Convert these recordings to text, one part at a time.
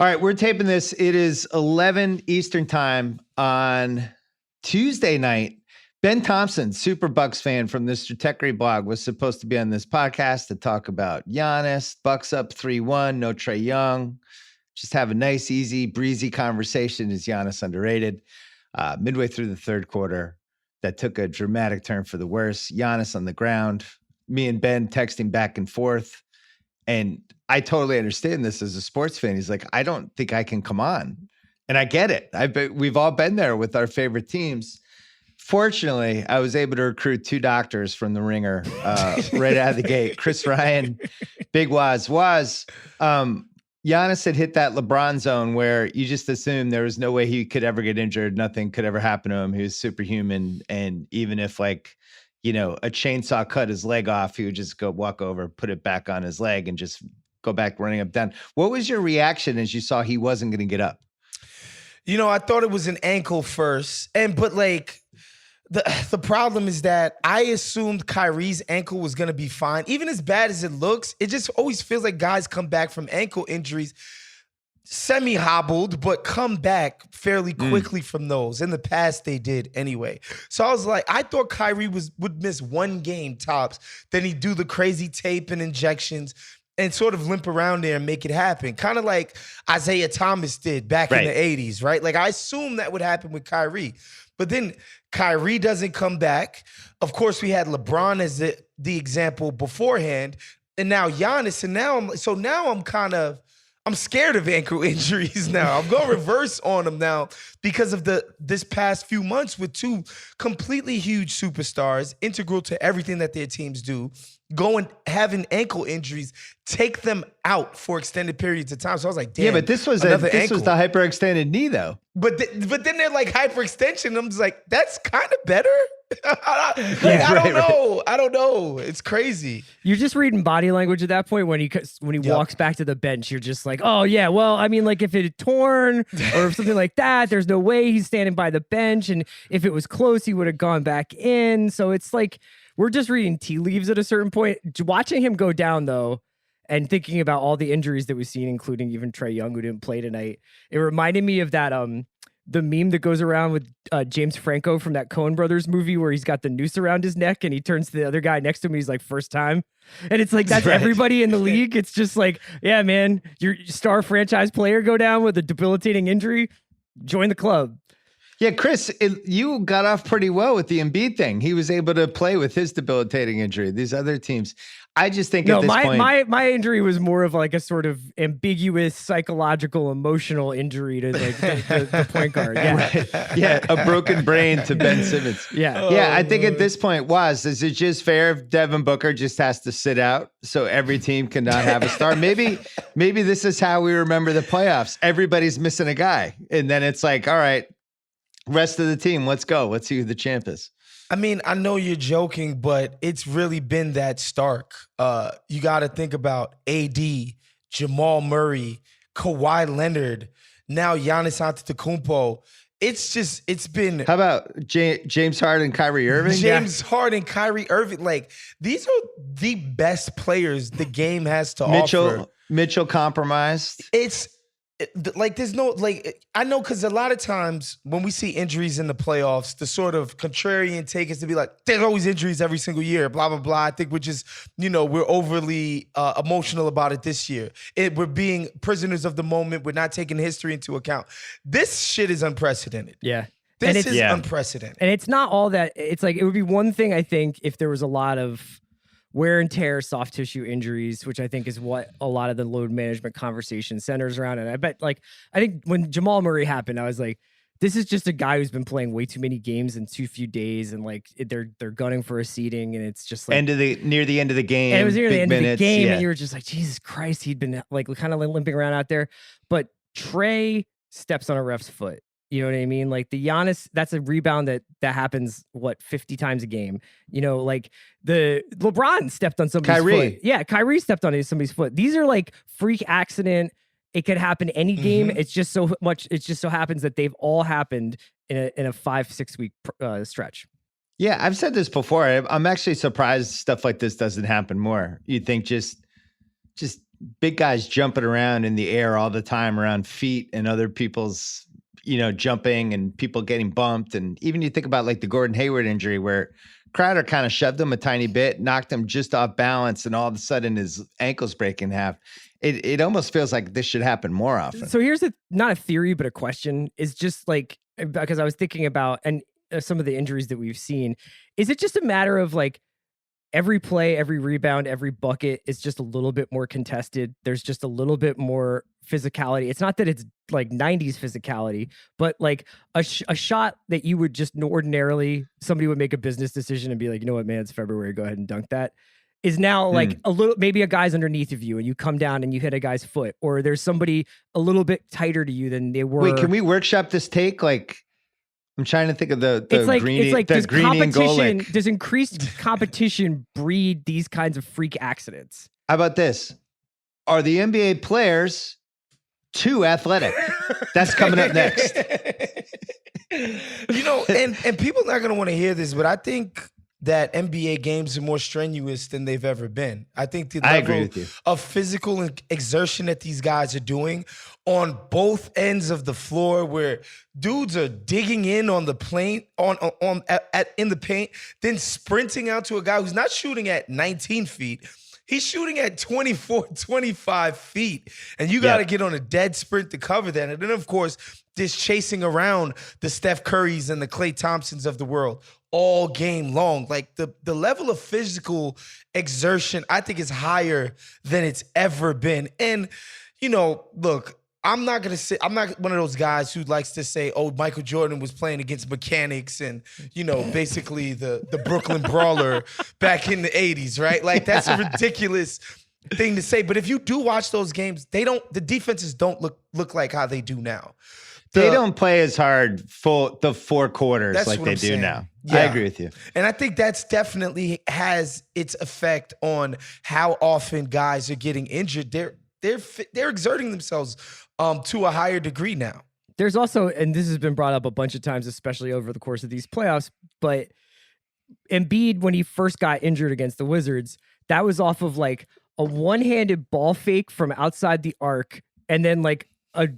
All right, we're taping this. It is 11 Eastern time on Tuesday night. Ben Thompson, Super Bucks fan from the Stratechery blog, was supposed to be on this podcast to talk about Giannis. Bucks up 3-1, no Trae Young. Just have a nice, easy, breezy conversation. Is Giannis underrated? Midway through the third quarter, that took a dramatic turn for the worse. Giannis on the ground, me and Ben texting back and forth. And I totally understand this as a sports fan. He's like, I don't think I can come on. And I get it. We've all been there with our favorite teams. Fortunately, I was able to recruit 2 doctors from the Ringer right out of the gate. Chris Ryan, Big Waz. Giannis had hit that LeBron zone where you just assumed there was no way he could ever get injured. Nothing could ever happen to him. He was superhuman. And even if a chainsaw cut his leg off, he would just go walk over, put it back on his leg and just go back running up down. What was your reaction as you saw he wasn't going to get up? I thought it was an ankle first. The problem is that I assumed Kyrie's ankle was going to be fine. Even as bad as it looks, it just always feels like guys come back from ankle injuries semi-hobbled, but come back fairly quickly from those. In the past, they did anyway. So I was like, I thought Kyrie would miss 1 game tops. Then he'd do the crazy tape and injections and sort of limp around there and make it happen. Kind of like Isaiah Thomas did back in the 80s, right? Like I assumed that would happen with Kyrie. But then Kyrie doesn't come back. Of course, we had LeBron as the example beforehand, and now Giannis. And now I'm scared of ankle injuries now. I'm going reverse on them now because of this past few months with 2 completely huge superstars, integral to everything that their teams do, having ankle injuries, take them out for extended periods of time. So I was like, damn. Yeah, but this was the hyperextended knee, though. But then they're like hyperextension. I'm just like, that's kind of better. I don't know. It's crazy. You're just reading body language at that point when he walks back to the bench. You're just like, oh yeah, well, I mean, like if it had torn or something like that, there's no way he's standing by the bench, and if it was close, he would have gone back in. So it's like we're just reading tea leaves at a certain point. Watching him go down though, and thinking about all the injuries that we've seen, including even Trae Young, who didn't play tonight, it reminded me of that the meme that goes around with James Franco from that Coen Brothers movie where he's got the noose around his neck and he turns to the other guy next to him and he's like, first time. And it's like, that's everybody in the league. It's just like, yeah, man, your star franchise player go down with a debilitating injury. Join the club. Yeah, Chris, you got off pretty well with the Embiid thing. He was able to play with his debilitating injury. These other teams, I just think at this point, my injury was more of like a sort of ambiguous psychological, emotional injury to like the point guard. Yeah, yeah, a broken brain to Ben Simmons. Yeah, I think at this point, is it just fair if Devin Booker just has to sit out so every team cannot have a star? Maybe this is how we remember the playoffs. Everybody's missing a guy, and then it's like, all right. Rest of the team, let's go. Let's see who the champ is. I mean, I know you're joking, but it's really been that stark. You got to think about AD, Jamal Murray, Kawhi Leonard, now Giannis Antetokounmpo. It's been... How about James Harden, Kyrie Irving? James Harden, Kyrie Irving. Like, these are the best players the game has to offer. Mitchell compromised. There's no, I know because a lot of times when we see injuries in the playoffs, the sort of contrarian take is to be like, there's always injuries every single year, blah, blah, blah. I think we're just, we're overly emotional about it this year. We're being prisoners of the moment. We're not taking history into account. This shit is unprecedented. Yeah. This is unprecedented. And it's not all that, it's like, it would be one thing, I think, if there was a lot of wear and tear, soft tissue injuries, which I think is what a lot of the load management conversation centers around. And I think when Jamal Murray happened, I was like, this is just a guy who's been playing way too many games in too few days, and like they're gunning for a seeding, and it's just like near the end of the game. And it was near the end of the game, yeah. And you were just like, Jesus Christ, he'd been like kind of limping around out there. But Trae steps on a ref's foot. You know what I mean? Like the Giannis, that's a rebound that happens 50 times a game. Like the LeBron stepped on somebody's foot. Yeah, Kyrie stepped on somebody's foot. These are like freak accident. It could happen any game. It's just so much. It just so happens that they've all happened in a 5-6 week stretch. Yeah, I've said this before. I'm actually surprised stuff like this doesn't happen more. You think just big guys jumping around in the air all the time around feet and other people's, jumping and people getting bumped. And even you think about like the Gordon Hayward injury where Crowder kind of shoved him a tiny bit, knocked him just off balance, and all of a sudden his ankles break in half. It almost feels like this should happen more often. So here's not a theory, but a question is just like, because I was thinking about, and some of the injuries that we've seen, is it just a matter of like every play, every rebound, every bucket is just a little bit more contested? There's just a little bit more physicality. It's not that it's like 90s physicality, but like a shot that you would just ordinarily, somebody would make a business decision and be like, you know what, man, it's February, go ahead and dunk that, is now like a little, maybe a guy's underneath of you and you come down and you hit a guy's foot, or there's somebody a little bit tighter to you than they were. Wait, can we workshop this take? Like, I'm trying to think of the it's like does competition, Golic. does increased competition breed these kinds of freak accidents? How about this? Are the NBA players too athletic? That's coming up next. And people are not going to want to hear this, but I think that NBA games are more strenuous than they've ever been. I think the level of physical exertion that these guys are doing on both ends of the floor, where dudes are digging in on the paint, in the paint, then sprinting out to a guy who's not shooting at 19 feet. He's shooting at 24, 25 feet. And you got to get on a dead sprint to cover that. And then, of course, just chasing around the Steph Currys and the Klay Thompsons of the world all game long. Like the level of physical exertion, I think, is higher than it's ever been. And, look, I'm not one of those guys who likes to say, oh, Michael Jordan was playing against mechanics and, basically the Brooklyn Brawler back in the 80s, right? Like, that's a ridiculous thing to say. But if you do watch those games, the defenses don't look like how they do now. They don't play as hard for the 4 quarters like they do now. Yeah. I agree with you. And I think that's definitely has its effect on how often guys are getting injured. They're exerting themselves to a higher degree now. There's also, and this has been brought up a bunch of times, especially over the course of these playoffs, but Embiid, when he first got injured against the Wizards, that was off of like a one-handed ball fake from outside the arc, and then like a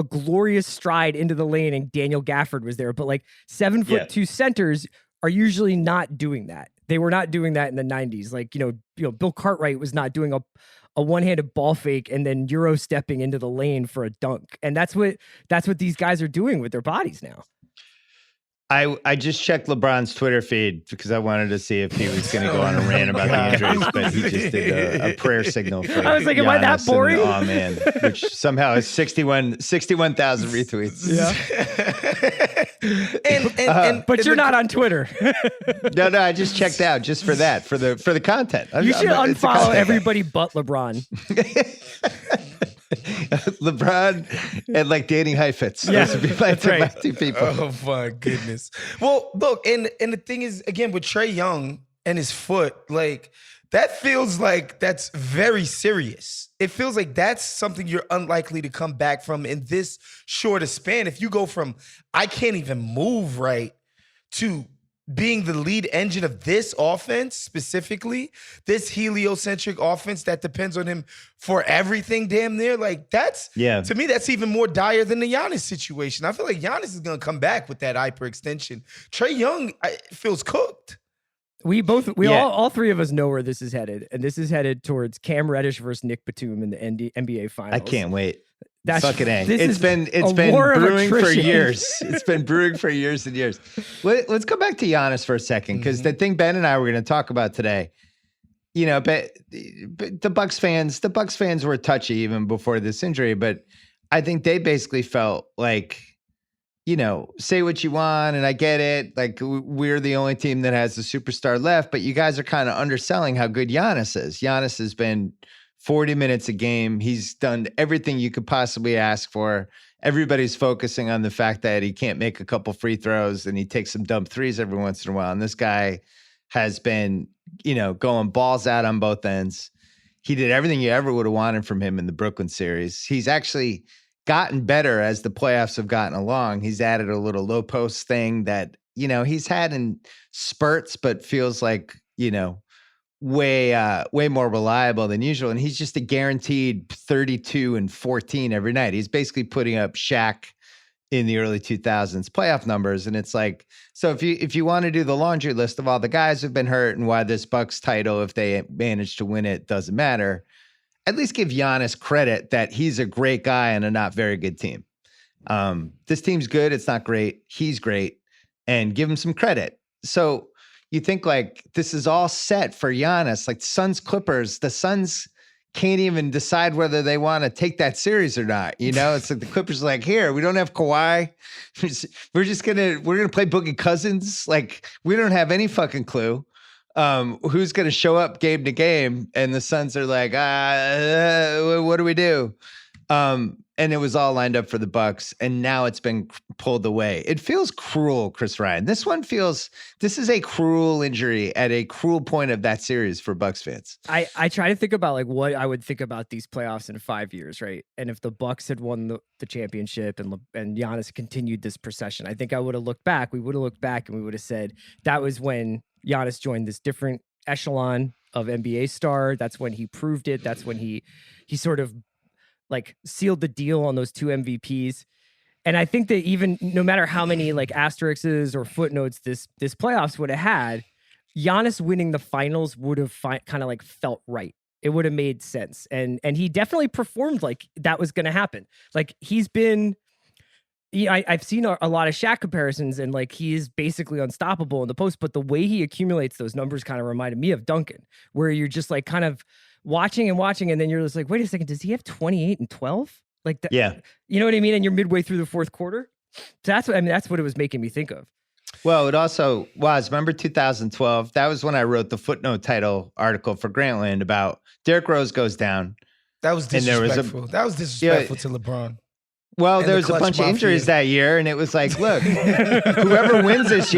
glorious stride into the lane, and Daniel Gafford was there. But like 7'2" centers are usually not doing that. They were not doing that in the 90s. Like, Bill Cartwright was not doing a one-handed ball fake and then Euro stepping into the lane for a dunk. And that's what these guys are doing with their bodies now. I just checked LeBron's Twitter feed because I wanted to see if he was going to go on a rant about the injuries, but he just did a prayer signal for I was like, Giannis, am I that boring? Oh man, which somehow is 61,000 retweets. Yeah. But you're not on Twitter. No, I just checked out just for that, for the content. You should unfollow everybody but LeBron. LeBron and like dating Heifetz. Yeah, those would be my right. two people. Oh my goodness. Well, look, and the thing is, again, with Trae Young and his foot, like that feels like that's very serious. It feels like that's something you're unlikely to come back from in this short a span. If you go from I can't even move right to being the lead engine of this offense, specifically, this heliocentric offense that depends on him for everything damn near, like to me, that's even more dire than the Giannis situation. I feel like Giannis is going to come back with that hyperextension. Trae Young feels cooked. All three of us know where this is headed, and this is headed towards Cam Reddish versus Nick Batum in the NBA Finals. I can't wait. That's fucking A. It's been brewing for years. It's been brewing for years and years. Let's go back to Giannis for a second, because the thing Ben and I were going to talk about today, but the Bucks fans were touchy even before this injury, but I think they basically felt like, say what you want, and I get it. Like, we're the only team that has the superstar left, but you guys are kind of underselling how good Giannis is. Giannis has been 40 minutes a game. He's done everything you could possibly ask for. Everybody's focusing on the fact that he can't make a couple free throws and he takes some dumb threes every once in a while. And this guy has been, going balls out on both ends. He did everything you ever would have wanted from him in the Brooklyn series. He's actually gotten better as the playoffs have gotten along. He's added a little low post thing that, he's had in spurts, but feels like, way more reliable than usual. And he's just a guaranteed 32 and 14 every night. He's basically putting up Shaq in the early 2000s playoff numbers. And it's like, so if you want to do the laundry list of all the guys who've been hurt and why this Bucks title, if they manage to win it, doesn't matter, at least give Giannis credit that he's a great guy on a not very good team. This team's good. It's not great. He's great. And give him some credit. So you think like this is all set for Giannis, like Suns Clippers, the Suns can't even decide whether they want to take that series or not. You know, it's like the Clippers are like, here, we don't have Kawhi. We're going to play Boogie Cousins. Like we don't have any fucking clue who's going to show up game to game. And the Suns are like, what do we do? And it was all lined up for the Bucks, and now it's been pulled away. It feels cruel, Chris Ryan. This is a cruel injury at a cruel point of that series for Bucks fans. I try to think about like what I would think about these playoffs in 5 years, right? And if the Bucks had won the championship and Giannis continued this procession, I think I would have looked back. We would have looked back and we would have said that was when Giannis joined this different echelon of NBA star. That's when he proved it. That's when he sort of like sealed the deal on those 2 MVPs. And I think that even no matter how many like asterisks or footnotes this playoffs would have had, Giannis winning the finals would have kind of like felt right. It would have made sense. And he definitely performed like that was going to happen. Like he's been, I've seen a lot of Shaq comparisons and like he is basically unstoppable in the post, but the way he accumulates those numbers kind of reminded me of Duncan, where you're just like kind of watching, and then you're just like, wait a second, does he have 28 and 12? Like that, yeah, you know what I mean? And you're midway through the fourth quarter. So that's what it was making me think of. Well, it also was, remember 2012? That was when I wrote the footnote title article for Grantland about Derrick Rose goes down. That was disrespectful. That was disrespectful to LeBron. Well, there was a bunch of injuries that year, and it was like, look, whoever wins this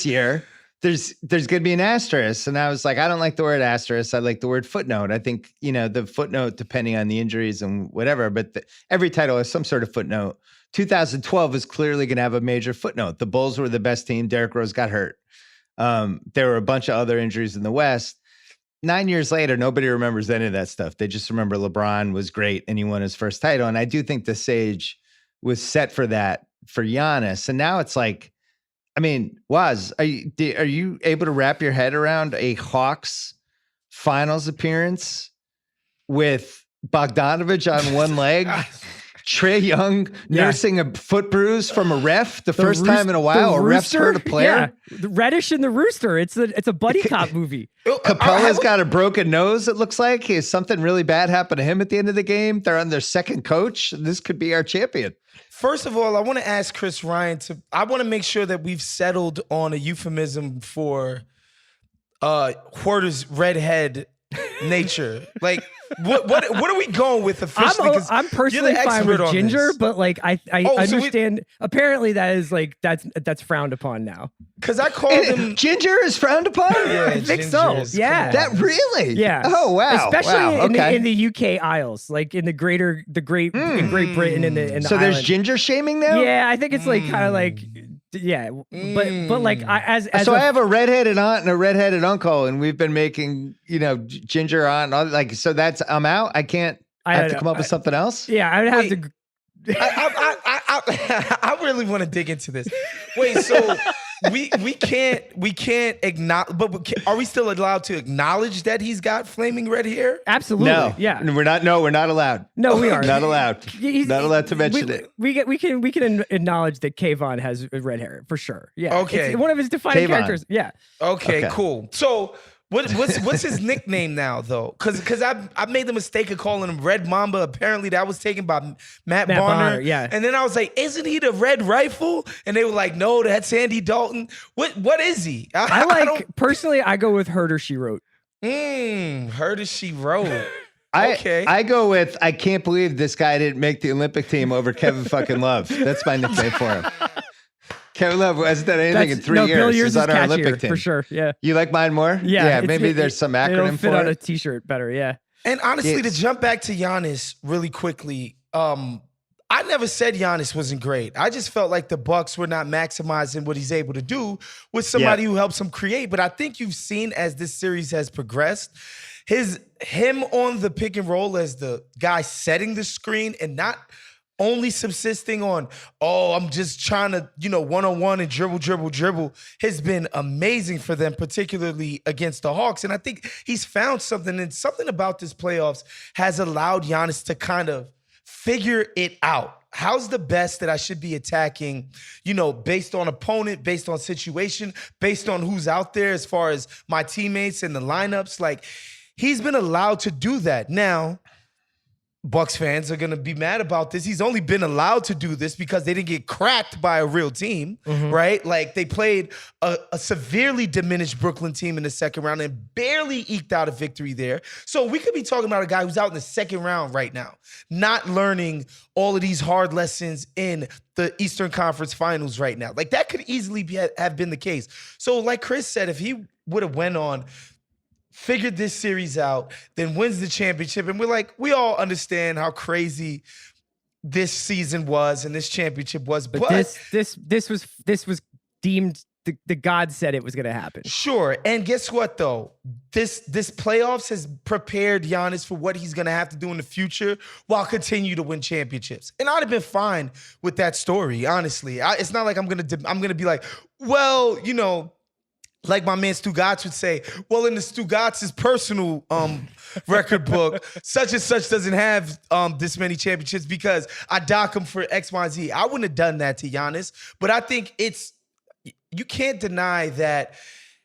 year, there's going to be an asterisk. And I was like, I don't like the word asterisk. I like the word footnote. I think, the footnote, depending on the injuries and whatever, but every title has some sort of footnote. 2012 is clearly going to have a major footnote. The Bulls were the best team. Derrick Rose got hurt. There were a bunch of other injuries in the West. 9 years later, nobody remembers any of that stuff. They just remember LeBron was great and he won his first title. And I do think the stage was set for that for Giannis. And now it's like, I mean, Waz, are you able to wrap your head around a Hawks finals appearance with Bogdanovich on one leg, Trae Young nursing a foot bruise from a ref the first time in a while? A ref's hurt a player. Yeah. Reddish and the Rooster. It's a buddy cop movie. Capella's got a broken nose, it looks like. Has something really bad happened to him at the end of the game? They're on their second coach. This could be our champion. First of all, I want to ask Chris Ryan I want to make sure that we've settled on a euphemism for Huerter's redhead nature. Like, what are we going with officially? I'm personally fine with ginger, but like I understand. Apparently, that is like that's frowned upon now. Because I called him ginger is frowned upon. Yeah, I think so. Yeah, that really. Yeah. Oh wow. Especially in the UK Isles, like in in Great Britain and the so there's ginger shaming now. Yeah, I think it's like kind of like. Yeah, but like I have a redheaded aunt and a redheaded uncle, and we've been making ginger aunt like so. That's I'm out. I have to come up with something else. Yeah, I would have to. I really want to dig into this. Wait, so we can't acknowledge, but are we still allowed to acknowledge that he's got flaming red hair? Absolutely. No. Yeah. We're not allowed. No, we aren't. Not allowed. Not allowed to mention it. We can acknowledge that Kayvon has red hair for sure. Yeah. Okay. It's one of his defining characters. Yeah. Okay, cool. So what's his nickname now though? Because I made the mistake of calling him Red Mamba. Apparently that was taken by Matt Bonner. Yeah. And then I was like, isn't he the Red Rifle? And they were like, no, that's Andy Dalton. What is he? Personally, I go with Herder She Wrote. Herder She Wrote. Okay. I go with I can't believe this guy didn't make the Olympic team over Kevin fucking Love. That's my nickname for him. Kevin Love hasn't done anything in 3 years. He's on our Olympic team for sure. Yeah. You like mine more? Yeah. Maybe there's some acronym it'll fit for on it. a t-shirt better. Yeah. And honestly, to jump back to Giannis really quickly, I never said Giannis wasn't great. I just felt like the Bucks were not maximizing what he's able to do with somebody who helps him create. But I think you've seen as this series has progressed, him on the pick and roll as the guy setting the screen and not only subsisting on, I'm just trying to, one-on-one and dribble, has been amazing for them, particularly against the Hawks. And I think he's found something, and something about this playoffs has allowed Giannis to kind of figure it out. How's the best that I should be attacking, based on opponent, based on situation, based on who's out there as far as my teammates and the lineups? Like, he's been allowed to do that. Now, Bucks fans are going to be mad about this. He's only been allowed to do this because they didn't get cracked by a real team, right? Like, they played a severely diminished Brooklyn team in the second round and barely eked out a victory there. So we could be talking about a guy who's out in the second round right now, not learning all of these hard lessons in the Eastern Conference Finals right now. Like, that could easily have been the case. So like Chris said, if he would have went on, figured this series out, then wins the championship. And we all understand how crazy this season was and this championship was. But this was deemed, the God said it was going to happen. Sure. And guess what, though? This playoffs has prepared Giannis for what he's going to have to do in the future while continue to win championships. And I'd have been fine with that story, honestly. It's not like I'm going to be like, well, like my man Stugotz would say, well, in the Stugotz's personal record book, such and such doesn't have this many championships because I dock him for X, Y, Z. I wouldn't have done that to Giannis, but I think you can't deny that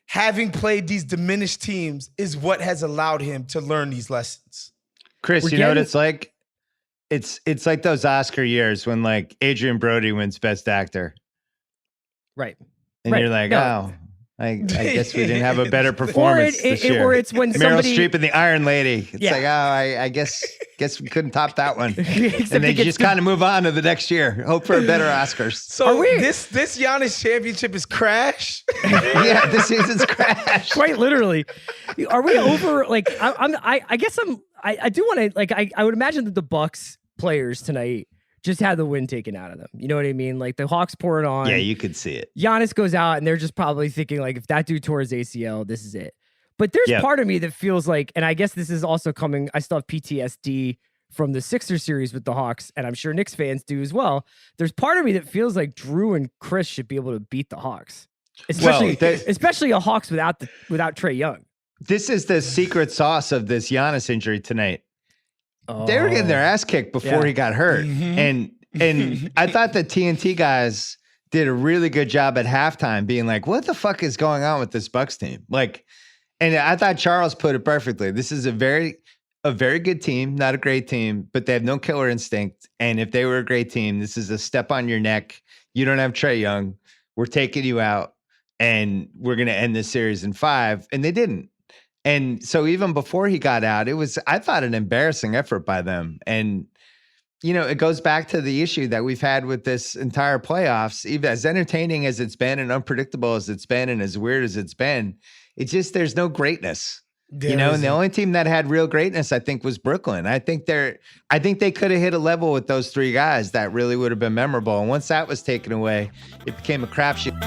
having played these diminished teams is what has allowed him to learn these lessons. Chris, you know what it's like? It's like those Oscar years when like Adrian Brody wins Best Actor. Right. And you're like, oh. I guess we didn't have a better performance this year. Or it's when Meryl Streep and the Iron Lady. It's like, I guess we couldn't top that one. And then you just kind of move on to the next year. Hope for a better Oscars. So this Giannis championship is crash? Yeah, this season's crash. Quite literally. Are we over? Like, I guess I do want to, like, I would imagine that the Bucks players tonight just had the wind taken out of them. You know what I mean? Like, the Hawks pour it on. Yeah, you could see it. Giannis goes out and they're just probably thinking, like, if that dude tore his ACL, this is it. But there's part of me that feels like, and I guess this is also coming, I still have PTSD from the Sixers series with the Hawks, and I'm sure Knicks fans do as well. There's part of me that feels like Drew and Chris should be able to beat the Hawks. Especially a Hawks without Trae Young. This is the secret sauce of this Giannis injury tonight. They were getting their ass kicked before he got hurt. And I thought the TNT guys did a really good job at halftime being like, what the fuck is going on with this Bucks team? Like, and I thought Charles put it perfectly. This is a very good team, not a great team, but they have no killer instinct. And if they were a great team, this is a step on your neck. You don't have Trae Young. We're taking you out and we're going to end this series in 5. And they didn't. And so even before he got out, it was, I thought, an embarrassing effort by them. And, it goes back to the issue that we've had with this entire playoffs, even as entertaining as it's been and unpredictable as it's been and as weird as it's been. It's just, there's no greatness, and the only team that had real greatness, I think, was Brooklyn. I think they could have hit a level with those 3 guys that really would have been memorable. And once that was taken away, it became a crapshoot.